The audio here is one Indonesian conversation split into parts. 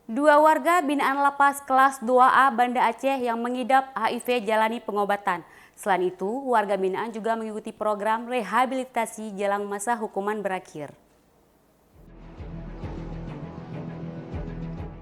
Dua warga binaan lapas kelas 2A Banda Aceh yang mengidap HIV jalani pengobatan. Selain itu, warga binaan juga mengikuti program rehabilitasi jelang masa hukuman berakhir.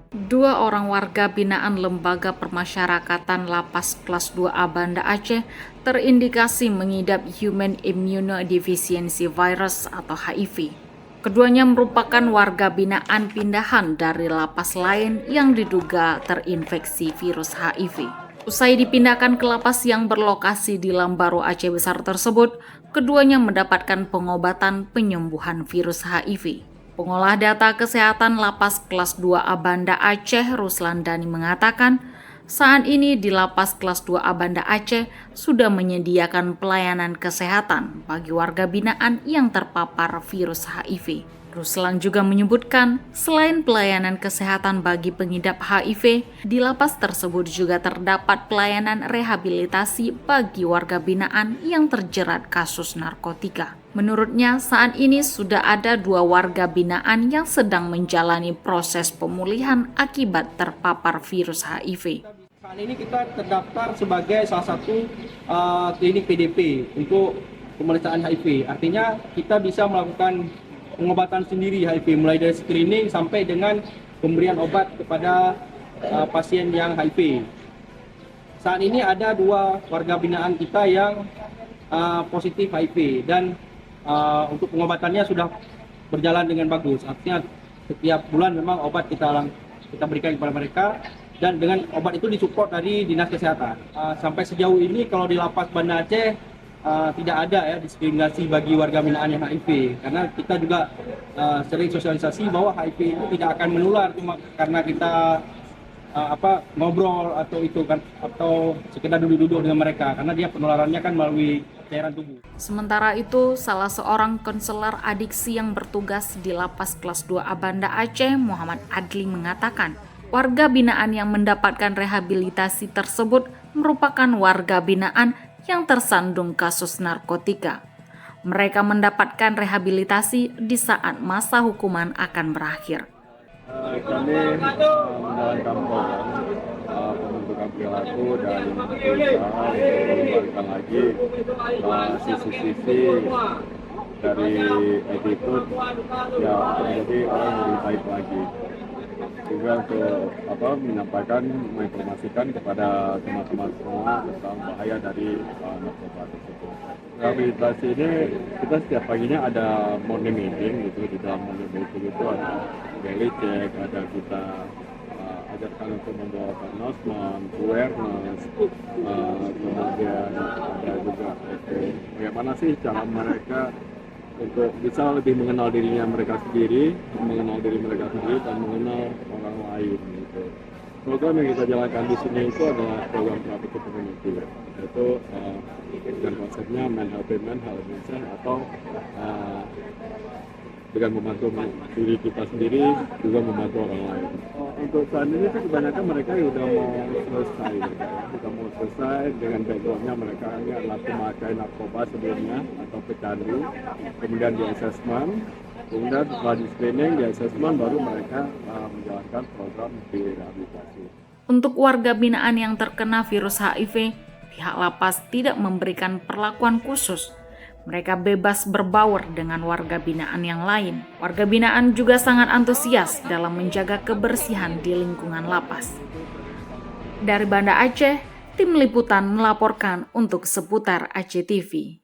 Dua orang warga binaan Lembaga Permasyarakatan Lapas Kelas 2A Banda Aceh terindikasi mengidap Human Immunodeficiency Virus atau HIV. Keduanya merupakan warga binaan pindahan dari lapas lain yang diduga terinfeksi virus HIV. Usai dipindahkan ke lapas yang berlokasi di Lambaru Aceh Besar tersebut, keduanya mendapatkan pengobatan penyembuhan virus HIV. Pengolah data kesehatan Lapas Kelas 2A Banda Aceh, Ruslan Dani mengatakan, saat ini di Lapas Kelas 2A Banda Aceh sudah menyediakan pelayanan kesehatan bagi warga binaan yang terpapar virus HIV. Ruslan juga menyebutkan, selain pelayanan kesehatan bagi pengidap HIV, di lapas tersebut juga terdapat pelayanan rehabilitasi bagi warga binaan yang terjerat kasus narkotika. Menurutnya, saat ini sudah ada 2 warga binaan yang sedang menjalani proses pemulihan akibat terpapar virus HIV. Saat ini kita terdaftar sebagai salah satu klinik PDP untuk pemeriksaan HIV. Artinya kita bisa melakukan pengobatan sendiri HIV, mulai dari screening sampai dengan pemberian obat kepada pasien yang HIV. Saat ini ada 2 warga binaan kita yang positif HIV dan untuk pengobatannya sudah berjalan dengan bagus. Artinya setiap bulan memang obat kita berikan kepada mereka dan dengan obat itu disupport dari Dinas Kesehatan. Sampai sejauh ini kalau di Lapas Banda Aceh tidak ada ya diskriminasi bagi warga binaan yang HIV, karena kita juga sering sosialisasi bahwa HIV itu tidak akan menular cuma karena kita ngobrol atau itu kan atau sekedar duduk-duduk dengan mereka, karena dia penularannya kan melalui cairan tubuh. Sementara itu, salah seorang konselor adiksi yang bertugas di Lapas Kelas 2A Banda Aceh, Muhammad Adli mengatakan, warga binaan yang mendapatkan rehabilitasi tersebut merupakan warga binaan yang tersandung kasus narkotika. Mereka mendapatkan rehabilitasi di saat masa hukuman akan berakhir. Kami menjalankan program pembentukan perilaku dan berusaha untuk mengembalikan lagi sisi-sisi dari attitude yang menjadi orang yang lebih baik lagi. Juga untuk menginformasikan kepada teman-teman semua tentang bahaya dari narkoba tersebut. Rehabilitasi ini kita setiap paginya ada morning meeting gitu. Di dalam morning meeting itu ada daily check, ada kita ajarkan untuk membawa announcement, awareness, kemudian ada juga bagaimana sih cara mereka untuk bisa lebih mengenal diri mereka sendiri dan mengenal orang lain gitu. Program yang kita jalankan di sini itu adalah program terapi community, yaitu dengan konsepnya men helping men atau dengan membantu diri kita sendiri juga membantu orang lain. Untuk saat ini sih kebanyakan mereka sudah mau selesai dengan backgroundnya. Mereka ini adalah pemakai narkoba sebelumnya atau pecandu, kemudian di assessment, kemudian setelah di screening, di assessment baru mereka menjalankan program di rehabilitasi. Untuk warga binaan yang terkena virus HIV, pihak lapas tidak memberikan perlakuan khusus. Mereka bebas berbaur dengan warga binaan yang lain. Warga binaan juga sangat antusias dalam menjaga kebersihan di lingkungan lapas. Dari Banda Aceh, tim liputan melaporkan untuk Seputar Aceh TV.